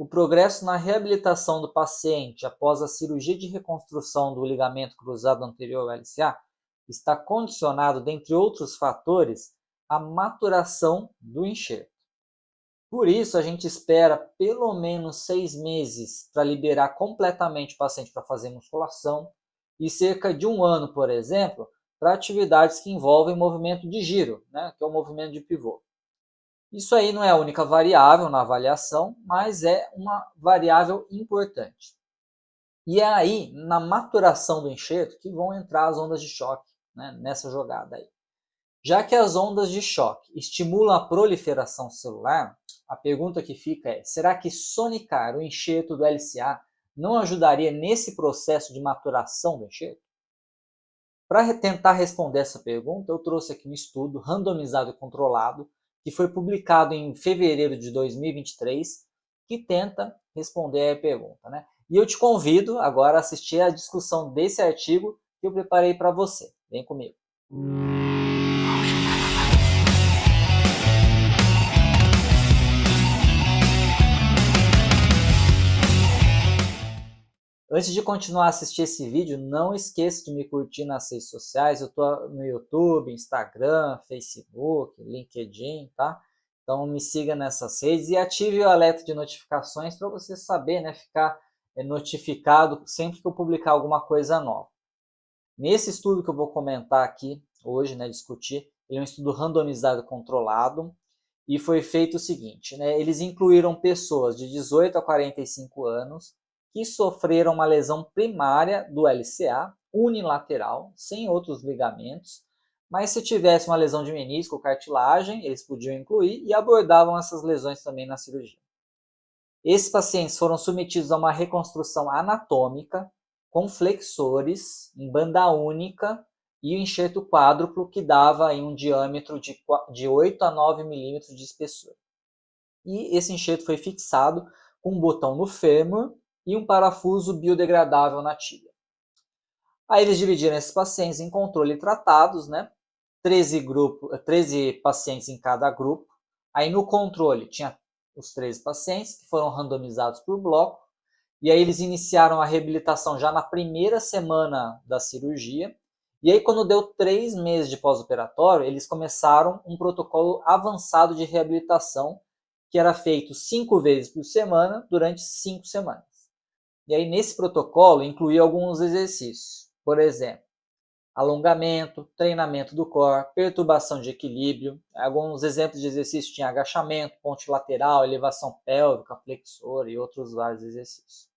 O progresso na reabilitação do paciente após a cirurgia de reconstrução do ligamento cruzado anterior LCA está condicionado, dentre outros fatores, à maturação do enxerto. Por isso, a gente espera pelo menos 6 meses para liberar completamente o paciente para fazer musculação e cerca de 1 ano, por exemplo, para atividades que envolvem movimento de giro, né, que é o movimento de pivô. Isso aí não é a única variável na avaliação, mas é uma variável importante. E é aí, na maturação do enxerto, que vão entrar as ondas de choque, né, nessa jogada aí. Já que as ondas de choque estimulam a proliferação celular, a pergunta que fica é: será que sonicar o enxerto do LCA não ajudaria nesse processo de maturação do enxerto? Para tentar responder essa pergunta, eu trouxe aqui um estudo randomizado e controlado, que foi publicado em fevereiro de 2023, que tenta responder a pergunta, né? E eu te convido agora a assistir a discussão desse artigo que eu preparei para você. Vem comigo. Antes de continuar a assistir esse vídeo, não esqueça de me curtir nas redes sociais. Eu estou no YouTube, Instagram, Facebook, LinkedIn, tá? Então me siga nessas redes e ative o alerta de notificações para você saber, né? Ficar notificado sempre que eu publicar alguma coisa nova. Nesse estudo que eu vou comentar aqui hoje, né? Discutir, ele é um estudo randomizado controlado e foi feito o seguinte, né? Eles incluíram pessoas de 18 a 45 anos que sofreram uma lesão primária do LCA, unilateral, sem outros ligamentos, mas se tivesse uma lesão de menisco ou cartilagem, eles podiam incluir e abordavam essas lesões também na cirurgia. Esses pacientes foram submetidos a uma reconstrução anatômica com flexores em banda única e o enxerto quádruplo que dava em um diâmetro de 8 a 9 milímetros de espessura. E esse enxerto foi fixado com um botão no fêmur e um parafuso biodegradável na tíbia. Aí eles dividiram esses pacientes em controle e tratados, né? 13 pacientes em cada grupo. Aí no controle tinha os 13 pacientes que foram randomizados por bloco. E aí eles iniciaram a reabilitação já na primeira semana da cirurgia. E aí quando deu 3 meses de pós-operatório, eles começaram um protocolo avançado de reabilitação que era feito 5 vezes por semana durante 5 semanas. E aí nesse protocolo incluía alguns exercícios, por exemplo, alongamento, treinamento do core, perturbação de equilíbrio. Alguns exemplos de exercícios tinham agachamento, ponte lateral, elevação pélvica, flexor e outros vários exercícios.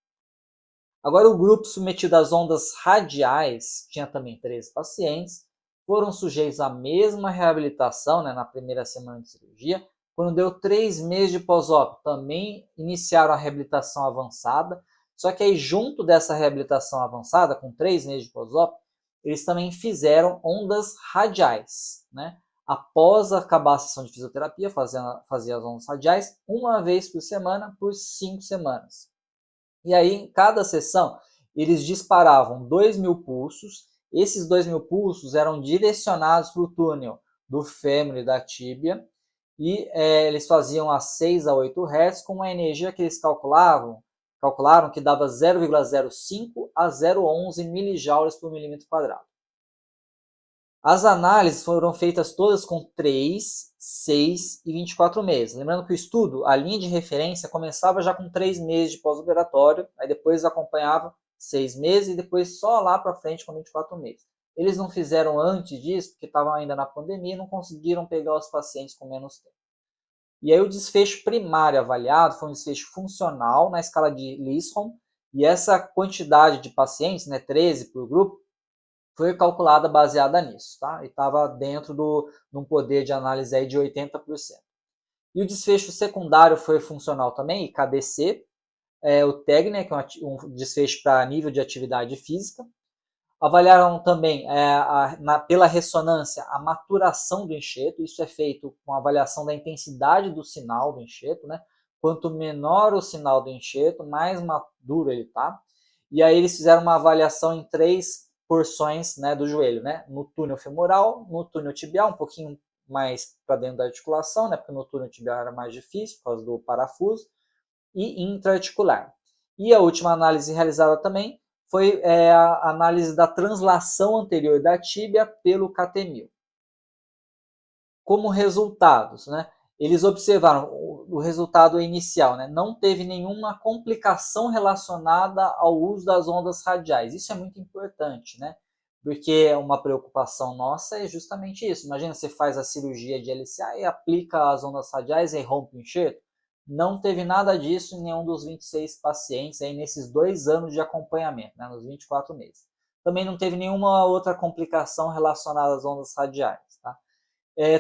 Agora o grupo submetido às ondas radiais tinha também 13 pacientes, foram sujeitos à mesma reabilitação, né, na primeira semana de cirurgia. Quando deu 3 meses de pós-op, também iniciaram a reabilitação avançada, só que aí junto dessa reabilitação avançada, com 3 meses de pós-op, eles também fizeram ondas radiais, né? Após acabar a sessão de fisioterapia, fazia as ondas radiais uma vez por semana, por 5 semanas. E aí, em cada sessão, eles disparavam 2.000 pulsos. Esses 2.000 pulsos eram direcionados para o túnel do fêmur e da tíbia. E eles faziam a 6 a 8 Hz com uma energia que eles calcularam que dava 0,05 a 0,11 milijoules por milímetro quadrado. As análises foram feitas todas com 3, 6 e 24 meses. Lembrando que o estudo, a linha de referência, começava já com 3 meses de pós-operatório, aí depois acompanhava 6 meses e depois só lá para frente com 24 meses. Eles não fizeram antes disso, porque estavam ainda na pandemia e não conseguiram pegar os pacientes com menos tempo. E aí o desfecho primário avaliado foi um desfecho funcional na escala de Lisholm, e essa quantidade de pacientes, né, 13 por grupo, foi calculada baseada nisso, tá? E estava dentro de um poder de análise aí de 80%. E o desfecho secundário foi funcional também, KDC, o TEG, né, que é um desfecho para nível de atividade física. Avaliaram também, pela ressonância, a maturação do enxerto. Isso é feito com a avaliação da intensidade do sinal do enxerto, né? Quanto menor o sinal do enxerto, mais maduro ele está. E aí eles fizeram uma avaliação em 3 porções, né, do joelho, né? No túnel femoral, no túnel tibial, um pouquinho mais para dentro da articulação, né? Porque no túnel tibial era mais difícil por causa do parafuso. e intraarticular. E a última análise realizada também foi a análise da translação anterior da tíbia pelo CAT-1000. Como resultados, né, eles observaram o resultado inicial, né, não teve nenhuma complicação relacionada ao uso das ondas radiais. Isso é muito importante, né, porque uma preocupação nossa é justamente isso. Imagina, você faz a cirurgia de LCA e aplica as ondas radiais e rompe o enxerto. Não teve nada disso em nenhum dos 26 pacientes aí nesses 2 anos de acompanhamento, né, nos 24 meses. Também não teve nenhuma outra complicação relacionada às ondas radiais. Tá?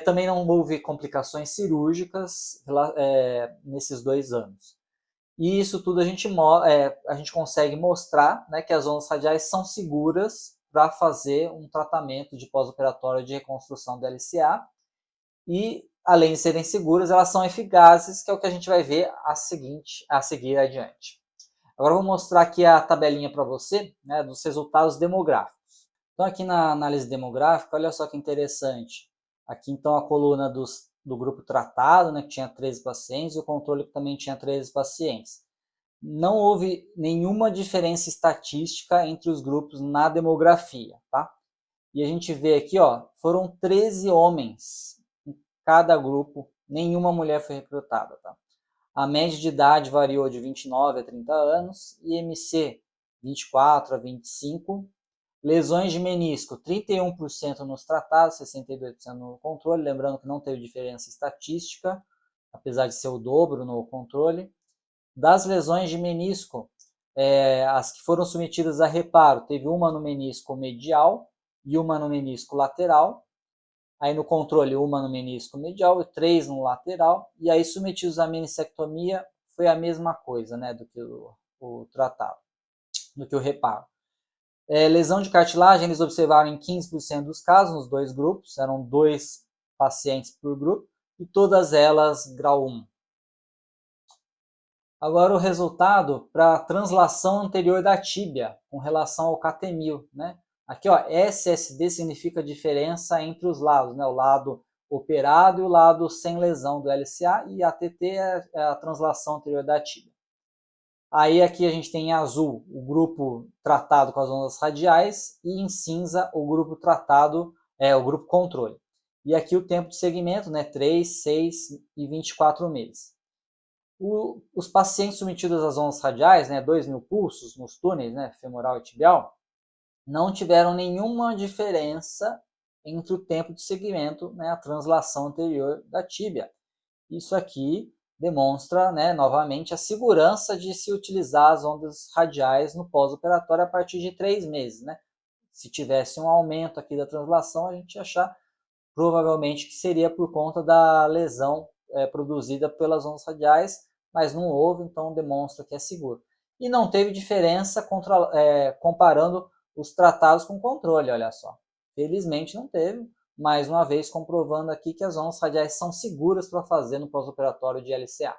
Também não houve complicações cirúrgicas nesses 2 anos. E isso tudo a gente consegue mostrar, né, que as ondas radiais são seguras para fazer um tratamento de pós-operatório de reconstrução da LCA. E, além de serem seguras, elas são eficazes, que é o que a gente vai ver a seguir adiante. Agora eu vou mostrar aqui a tabelinha para você, né, dos resultados demográficos. Então, aqui na análise demográfica, olha só que interessante. Aqui, então, a coluna do grupo tratado, né, que tinha 13 pacientes, e o controle que também tinha 13 pacientes. Não houve nenhuma diferença estatística entre os grupos na demografia, tá? E a gente vê aqui, ó, foram 13 homens em cada grupo, nenhuma mulher foi recrutada, tá? A média de idade variou de 29 a 30 anos, IMC 24 a 25, lesões de menisco 31% nos tratados, 62% no controle, lembrando que não teve diferença estatística, apesar de ser o dobro no controle. Das lesões de menisco, as que foram submetidas a reparo, teve uma no menisco medial e uma no menisco lateral. Aí no controle, uma no menisco medial e 3 no lateral. E aí submetidos à meniscectomia, foi a mesma coisa, né, do que o tratado, do que o reparo. Lesão de cartilagem, eles observaram em 15% dos casos, nos 2 grupos, eram 2 pacientes por grupo, e todas elas grau 1. Agora o resultado para a translação anterior da tíbia, com relação ao CAT-1000, né? Aqui, ó, SSD significa diferença entre os lados, né? O lado operado e o lado sem lesão do LCA, e ATT é a translação anterior da tíbia. Aí aqui a gente tem em azul o grupo tratado com as ondas radiais e em cinza o grupo tratado, o grupo controle. E aqui o tempo de segmento, né, 3, 6 e 24 meses. Os pacientes submetidos às ondas radiais, né, 2.000 pulsos nos túneis, né, femoral e tibial, não tiveram nenhuma diferença entre o tempo de segmento, né, a translação anterior da tíbia. Isso aqui demonstra, né, novamente, a segurança de se utilizar as ondas radiais no pós-operatório a partir de 3 meses. Né? Se tivesse um aumento aqui da translação, a gente ia achar provavelmente que seria por conta da lesão produzida pelas ondas radiais, mas não houve, então demonstra que é seguro. E não teve diferença comparando os tratados com controle, olha só. Felizmente não teve, mais uma vez comprovando aqui que as ondas radiais são seguras para fazer no pós-operatório de LCA.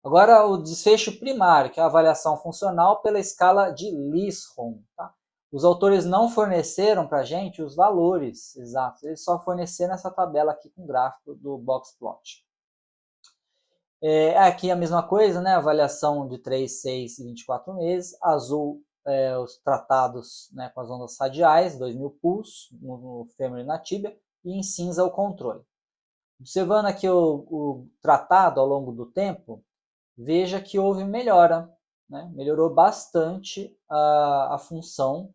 Agora o desfecho primário, que é a avaliação funcional pela escala de Lisholm. Tá? Os autores não forneceram para a gente os valores exatos, eles só forneceram essa tabela aqui com gráfico do Boxplot. Aqui a mesma coisa, né? Avaliação de 3, 6 e 24 meses. Azul, os tratados, né, com as ondas radiais, 2.000 pulsos no fêmur e na tíbia, e em cinza o controle. Observando aqui o tratado ao longo do tempo, veja que houve melhora, né? Melhorou bastante a função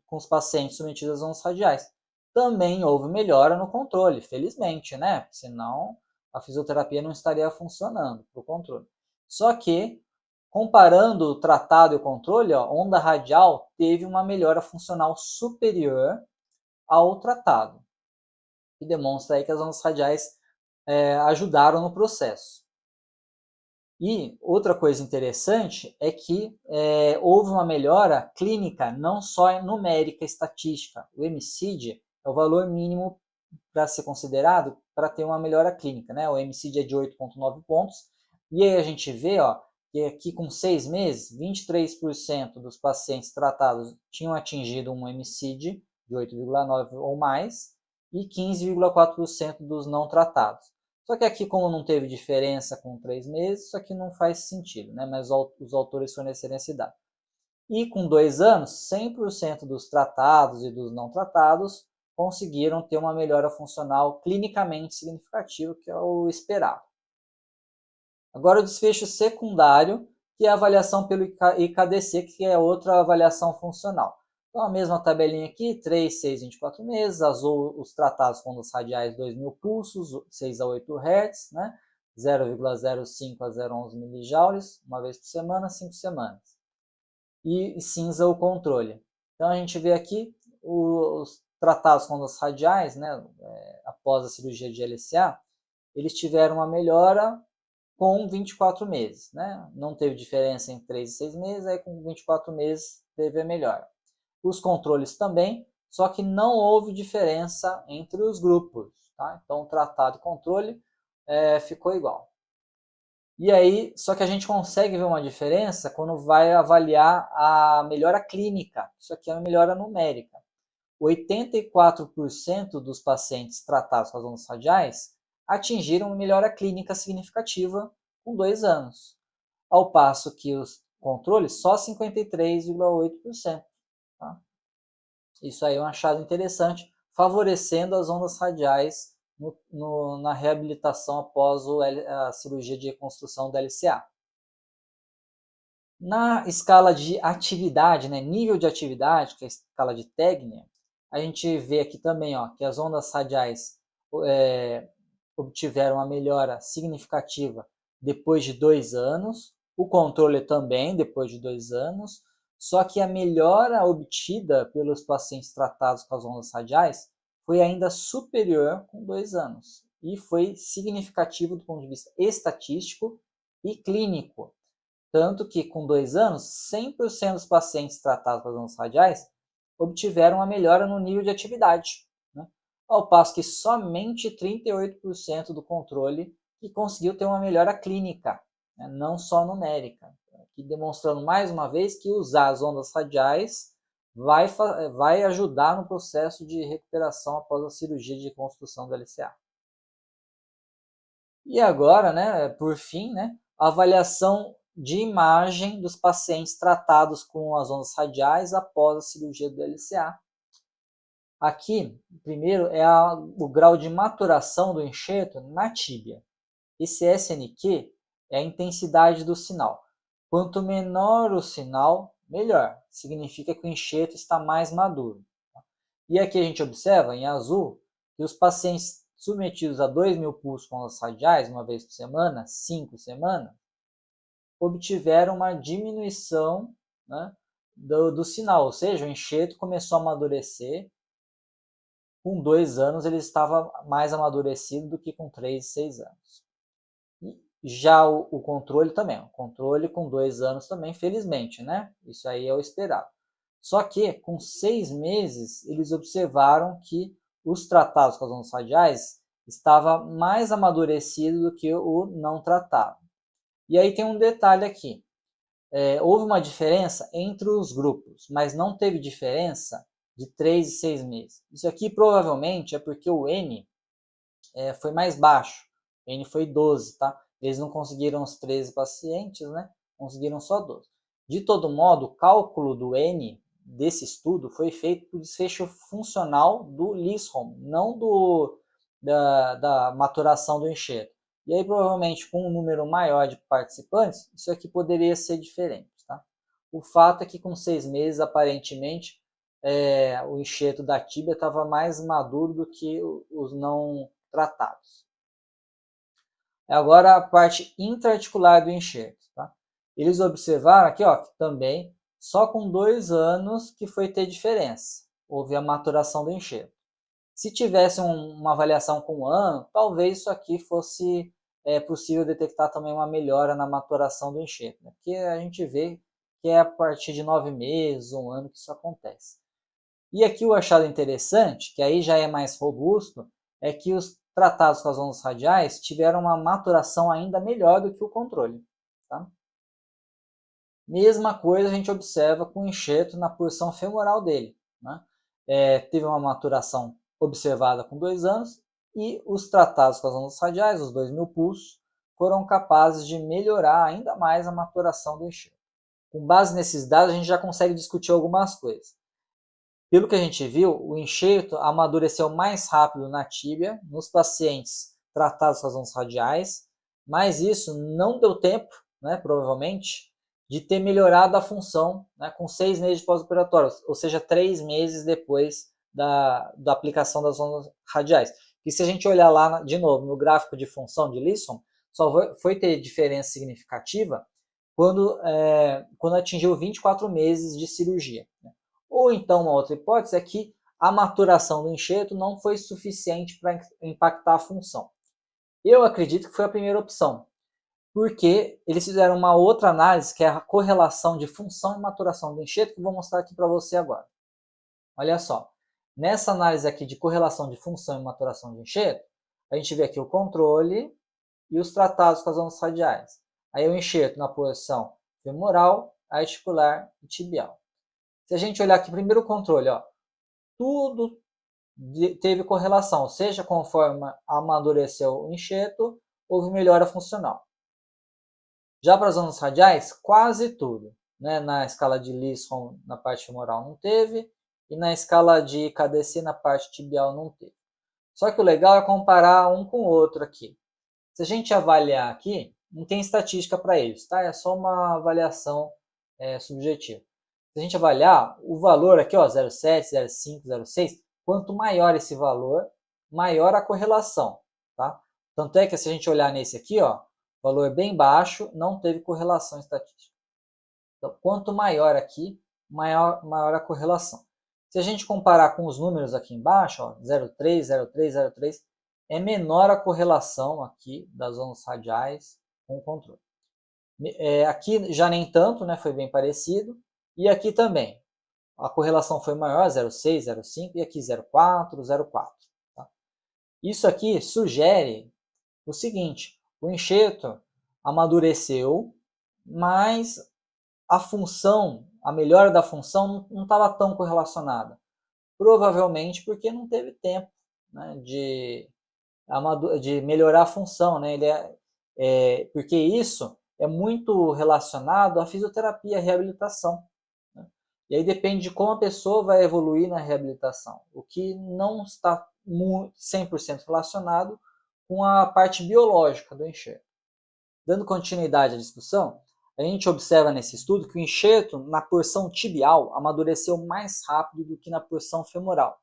com os pacientes submetidos às ondas radiais. Também houve melhora no controle, felizmente, né? Senão a fisioterapia não estaria funcionando para o controle. Só que, comparando o tratado e o controle, ó, onda radial teve uma melhora funcional superior ao tratado, que demonstra aí que as ondas radiais ajudaram no processo. E outra coisa interessante é que houve uma melhora clínica, não só numérica, estatística. O MCID é o valor mínimo para ser considerado para ter uma melhora clínica, né? O MCID é de 8,9 pontos. E aí a gente vê, ó, que aqui com 6 meses, 23% dos pacientes tratados tinham atingido um MCID de 8,9 ou mais, e 15,4% dos não tratados. Só que aqui, como não teve diferença com 3 meses, isso aqui não faz sentido, né? Mas os autores fornecerem esse dado. E com 2 anos, 100% dos tratados e dos não tratados conseguiram ter uma melhora funcional clinicamente significativa, que é o esperado. Agora o desfecho secundário, que é a avaliação pelo IKDC, que é outra avaliação funcional. Então a mesma tabelinha aqui, 3, 6, 24 meses, azul os tratados com ondas radiais 2.000 pulsos, 6 a 8 Hz, né? 0,05 a 0,11 milijoules, uma vez por semana, 5 semanas. E cinza o controle. Então a gente vê aqui os tratados com ondas radiais, né, após a cirurgia de LCA, eles tiveram uma melhora com 24 meses. Né? Não teve diferença entre 3 e 6 meses, aí com 24 meses teve a melhora. Os controles também, só que não houve diferença entre os grupos. Tá? Então o tratado e controle ficou igual. E aí, só que a gente consegue ver uma diferença quando vai avaliar a melhora clínica. Isso aqui é uma melhora numérica. 84% dos pacientes tratados com as ondas radiais atingiram uma melhora clínica significativa com 2 anos, ao passo que os controles só 53,8%. Tá? Isso aí é um achado interessante, favorecendo as ondas radiais na reabilitação após a cirurgia de reconstrução da LCA. Na escala de atividade, né, nível de atividade, que é a escala de Tegner, a gente vê aqui também que as ondas radiais obtiveram uma melhora significativa depois de 2 anos, o controle também depois de 2 anos, só que a melhora obtida pelos pacientes tratados com as ondas radiais foi ainda superior com 2 anos e foi significativo do ponto de vista estatístico e clínico. Tanto que com 2 anos, 100% dos pacientes tratados com as ondas radiais obtiveram uma melhora no nível de atividade, né? Ao passo que somente 38% do controle que conseguiu ter uma melhora clínica, né? Não só numérica. Aqui demonstrando mais uma vez que usar as ondas radiais vai ajudar no processo de recuperação após a cirurgia de reconstrução do LCA. E agora, né, por fim, né, a avaliação de imagem dos pacientes tratados com as ondas radiais após a cirurgia do LCA. Aqui, primeiro, é o grau de maturação do enxerto na tíbia. Esse SNQ é a intensidade do sinal. Quanto menor o sinal, melhor. Significa que o enxerto está mais maduro. E aqui a gente observa, em azul, que os pacientes submetidos a 2.000 pulsos com ondas radiais, uma vez por semana, 5 semanas, obtiveram uma diminuição, né, do sinal, ou seja, o enxerto começou a amadurecer. Com 2 anos ele estava mais amadurecido do que com 3 e 6 anos. E já o controle também, o controle com 2 anos também, felizmente, né? Isso aí é o esperado. Só que com 6 meses eles observaram que os tratados com as ondas radiais estava mais amadurecido do que o não tratado. E aí tem um detalhe aqui. Houve uma diferença entre os grupos, mas não teve diferença de 3 e 6 meses. Isso aqui provavelmente é porque o N foi mais baixo. O N foi 12, tá? Eles não conseguiram os 13 pacientes, né? Conseguiram só 12. De todo modo, o cálculo do N desse estudo foi feito por desfecho funcional do Lisholm, não da maturação do enxerto. E aí, provavelmente, com um número maior de participantes, isso aqui poderia ser diferente. Tá? O fato é que com 6 meses, aparentemente, o enxerto da tíbia estava mais maduro do que os não tratados. Agora a parte intraarticular do enxerto. Tá? Eles observaram aqui que também só com 2 anos que foi ter diferença. Houve a maturação do enxerto. Se tivesse uma avaliação com 1 ano, talvez isso aqui fosse possível detectar também uma melhora na maturação do enxerto. Né? Porque a gente vê que é a partir de 9 meses, 1 ano que isso acontece. E aqui o achado interessante, que aí já é mais robusto, é que os tratados com as ondas radiais tiveram uma maturação ainda melhor do que o controle. Tá? Mesma coisa a gente observa com o enxerto na porção femoral dele. Né? Teve uma maturação observada com 2 anos E os tratados com as ondas radiais, os 2000 pulsos, foram capazes de melhorar ainda mais a maturação do enxerto. Com base nesses dados, a gente já consegue discutir algumas coisas. Pelo que a gente viu, o enxerto amadureceu mais rápido na tíbia, nos pacientes tratados com as ondas radiais, mas isso não deu tempo, né, provavelmente, de ter melhorado a função, né, com 6 meses de pós-operatório, ou seja, 3 meses depois da aplicação das ondas radiais. E se a gente olhar lá, de novo, no gráfico de função de Lisson, só foi ter diferença significativa quando atingiu 24 meses de cirurgia. Ou então, uma outra hipótese é que a maturação do enxerto não foi suficiente para impactar a função. Eu acredito que foi a primeira opção, porque eles fizeram uma outra análise, que é a correlação de função e maturação do enxerto, que eu vou mostrar aqui para você agora. Olha só, nessa análise aqui de correlação de função e maturação de enxerto, a gente vê aqui o controle e os tratados com as ondas radiais. Aí o enxerto na posição femoral, articular e tibial. Se a gente olhar aqui primeiro o controle, ó, tudo teve correlação, seja conforme amadureceu o enxerto, houve melhora funcional. Já para as ondas radiais, quase tudo. Né? Na escala de Lisson, na parte femoral, não teve, e na escala de KDC, na parte tibial, não teve. Só que o legal é comparar um com o outro aqui. Se a gente avaliar aqui, não tem estatística para eles, tá? É só uma avaliação subjetiva. Se a gente avaliar o valor aqui, ó, 0,7, 0,5, 0,6, quanto maior esse valor, maior a correlação, tá? Tanto é que se a gente olhar nesse aqui, ó, valor bem baixo, não teve correlação estatística. Então, quanto maior aqui, maior a correlação. Se a gente comparar com os números aqui embaixo, ó, 0,3, 0,3, 0,3, é menor a correlação aqui das ondas radiais com o controle. Aqui já nem tanto, né, foi bem parecido. E aqui também, a correlação foi maior, 0,6, 0,5, e aqui 0,4, 0,4. Tá? Isso aqui sugere o seguinte, o enxerto amadureceu, mas a função, a melhora da função não estava tão correlacionada. Provavelmente porque não teve tempo, né, de melhorar a função. Né? Porque isso é muito relacionado à fisioterapia, à reabilitação. E aí depende de como a pessoa vai evoluir na reabilitação, o que não está 100% relacionado com a parte biológica do enxerto. Dando continuidade à discussão, a gente observa nesse estudo que o enxerto na porção tibial amadureceu mais rápido do que na porção femoral.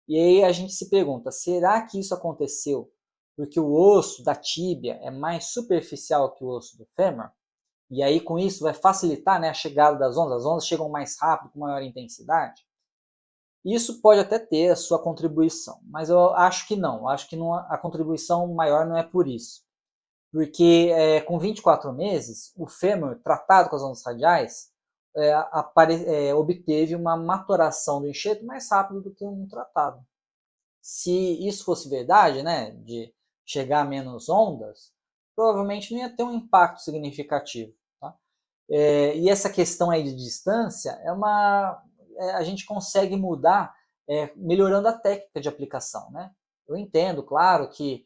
E aí a gente se pergunta, será que isso aconteceu porque o osso da tíbia é mais superficial que o osso do fêmur? E aí, com isso, vai facilitar, né, a chegada das ondas. As ondas chegam mais rápido, com maior intensidade. Isso pode até ter a sua contribuição, mas eu acho que não. Acho que não, a contribuição maior não é por isso. Porque com 24 meses, o fêmur, tratado com as ondas radiais, obteve uma maturação do enxerto mais rápido do que um tratado. Se isso fosse verdade, né, de chegar a menos ondas, provavelmente não ia ter um impacto significativo. E essa questão aí de distância a gente consegue mudar melhorando a técnica de aplicação, né? Eu entendo, claro, que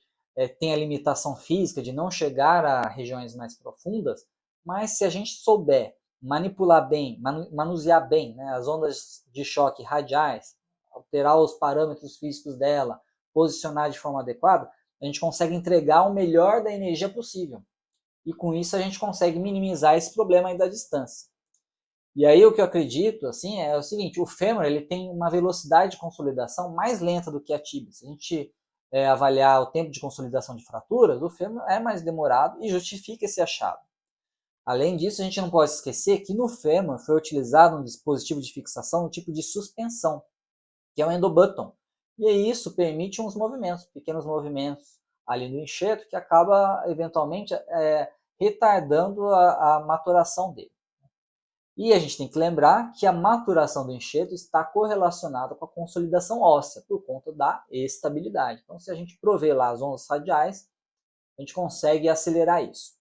tem a limitação física de não chegar a regiões mais profundas, mas se a gente souber manipular bem, manusear bem, né, as ondas de choque radiais, alterar os parâmetros físicos dela, posicionar de forma adequada, a gente consegue entregar o melhor da energia possível. E com isso a gente consegue minimizar esse problema aí da distância. E aí o que eu acredito assim, é o seguinte, o fêmur ele tem uma velocidade de consolidação mais lenta do que a tíbia. Se a gente avaliar o tempo de consolidação de fraturas, o fêmur é mais demorado e justifica esse achado. Além disso, a gente não pode esquecer que no fêmur foi utilizado um dispositivo de fixação, um tipo de suspensão, que é o endobutton. E isso permite uns movimentos, pequenos movimentos ali no enxerto, que acaba eventualmente retardando a maturação dele. E a gente tem que lembrar que a maturação do enxerto está correlacionada com a consolidação óssea, por conta da estabilidade. Então, se a gente prover lá as ondas radiais, a gente consegue acelerar isso.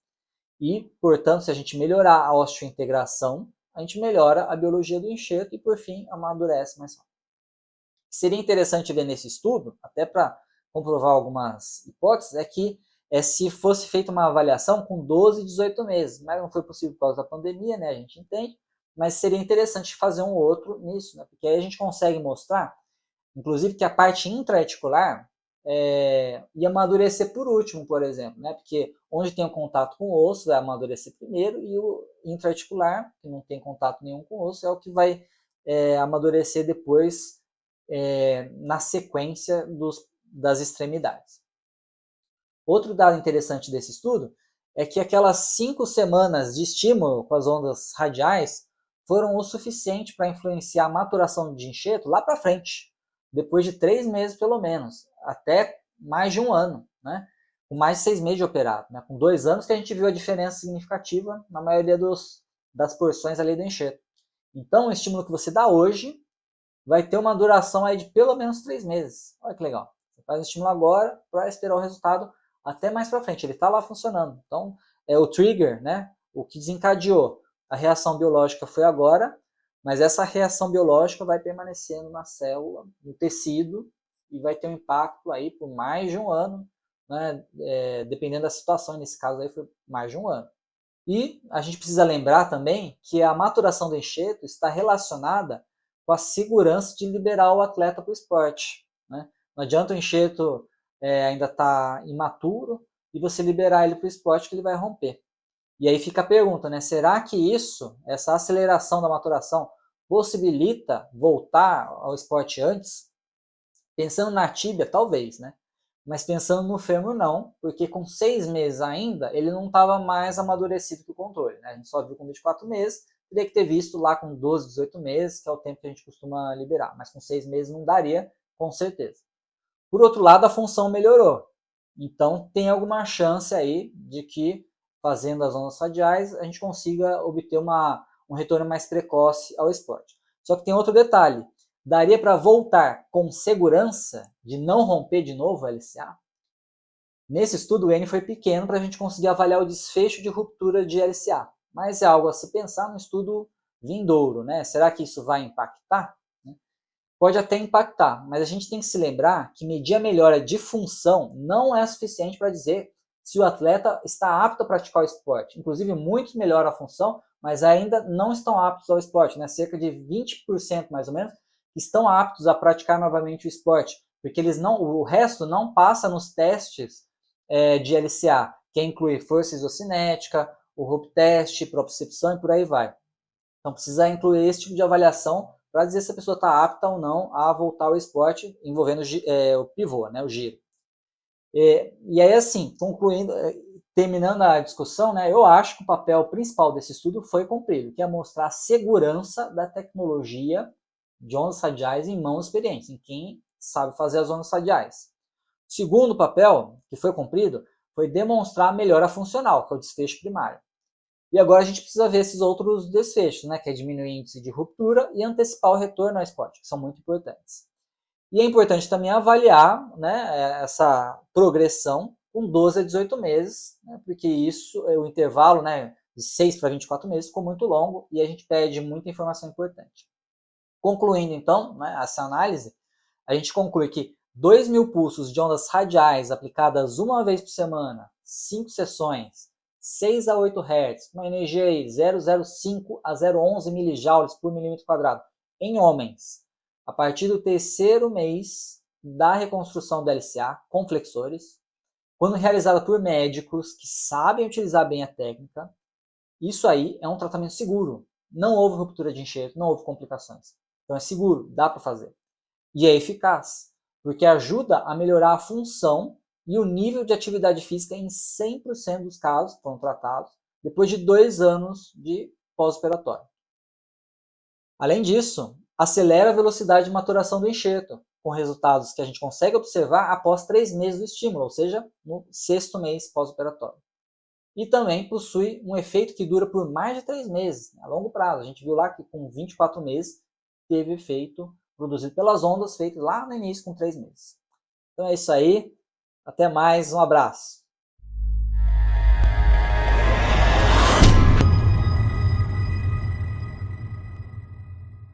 E, portanto, se a gente melhorar a osteointegração, a gente melhora a biologia do enxerto e, por fim, amadurece mais rápido. Seria interessante ver nesse estudo, até para comprovar algumas hipóteses, é que se fosse feita uma avaliação com 12 e 18 meses, mas não foi possível por causa da pandemia, né, a gente entende, mas seria interessante fazer um outro nisso, né, porque aí a gente consegue mostrar, inclusive, que a parte intra-articular ia amadurecer por último, por exemplo, né, porque onde tem o contato com o osso vai amadurecer primeiro, e o intra-articular, que não tem contato nenhum com o osso, é o que vai amadurecer depois na sequência das extremidades. Outro dado interessante desse estudo é que aquelas 5 semanas de estímulo com as ondas radiais foram o suficiente para influenciar a maturação de enxerto lá para frente, depois de 3 meses pelo menos, até mais de um ano, né? Com mais de 6 meses de operado, né? Com 2 anos que a gente viu a diferença significativa na maioria das porções ali do enxerto. Então, o estímulo que você dá hoje vai ter uma duração aí de pelo menos 3 meses. Olha que legal. Você faz o estímulo agora para esperar o resultado até mais para frente. Ele está lá funcionando. Então, é o trigger, né? O que desencadeou a reação biológica foi agora, mas essa reação biológica vai permanecendo na célula, no tecido, e vai ter um impacto aí por mais de um ano, né? Dependendo da situação, nesse caso aí foi mais de um ano. E a gente precisa lembrar também que a maturação do enxerto está relacionada com a segurança de liberar o atleta para o esporte, né? Não adianta o enxerto ainda estar imaturo e você liberar ele para o esporte que ele vai romper. E aí fica a pergunta, né? Será que essa aceleração da maturação, possibilita voltar ao esporte antes? Pensando na tíbia, talvez, né? Mas pensando no fêmur, não, porque com 6 meses ainda, ele não estava mais amadurecido que o controle, né? A gente só viu com 24 meses, teria que ter visto lá com 12, 18 meses, que é o tempo que a gente costuma liberar, mas com 6 meses não daria, com certeza. Por outro lado, a função melhorou, então tem alguma chance aí de que, fazendo as ondas radiais, a gente consiga obter um retorno mais precoce ao esporte. Só que tem outro detalhe, daria para voltar com segurança de não romper de novo a LCA? Nesse estudo, o N foi pequeno para a gente conseguir avaliar o desfecho de ruptura de LCA, mas é algo a se pensar no estudo vindouro, né? Será que isso vai impactar? Pode até impactar, mas a gente tem que se lembrar que medir a melhora de função não é suficiente para dizer se o atleta está apto a praticar o esporte. Inclusive, muitos melhoram a função, mas ainda não estão aptos ao esporte, né? Cerca de 20% mais ou menos estão aptos a praticar novamente o esporte, porque o resto não passa nos testes de LCA, que inclui força isocinética, o rope test, propriocepção e por aí vai. Então precisa incluir esse tipo de avaliação para dizer se a pessoa está apta ou não a voltar ao esporte envolvendo o pivô, né, o giro. E aí, assim, concluindo, terminando a discussão, né, eu acho que o papel principal desse estudo foi cumprido, que é mostrar a segurança da tecnologia de ondas radiais em mãos experientes, em quem sabe fazer as ondas radiais. O segundo papel, que foi cumprido, foi demonstrar a melhora funcional, que é o desfecho primário. E agora a gente precisa ver esses outros desfechos, né, que é diminuir o índice de ruptura e antecipar o retorno ao esporte, que são muito importantes. E é importante também avaliar, né, essa progressão com 12 a 18 meses, né, porque o intervalo, né, de 6 para 24 meses ficou muito longo e a gente perde muita informação importante. Concluindo, então, né, essa análise, a gente conclui que 2.000 pulsos de ondas radiais aplicadas uma vez por semana, 5 sessões, 6 a 8 Hz, uma energia aí 0,05 a 0,11 milijoules por milímetro quadrado em homens, a partir do terceiro mês da reconstrução da LCA com flexores, quando realizada por médicos que sabem utilizar bem a técnica, isso aí é um tratamento seguro. Não houve ruptura de enxerto, não houve complicações. Então é seguro, dá para fazer. E é eficaz, porque ajuda a melhorar a função e o nível de atividade física em 100% dos casos que foram tratados, depois de 2 anos de pós-operatório. Além disso, acelera a velocidade de maturação do enxerto, com resultados que a gente consegue observar após 3 meses do estímulo, ou seja, no 6º mês pós-operatório. E também possui um efeito que dura por mais de 3 meses, a longo prazo. A gente viu lá que com 24 meses teve efeito produzido pelas ondas, feito lá no início com 3 meses. Então é isso aí, até mais, um abraço.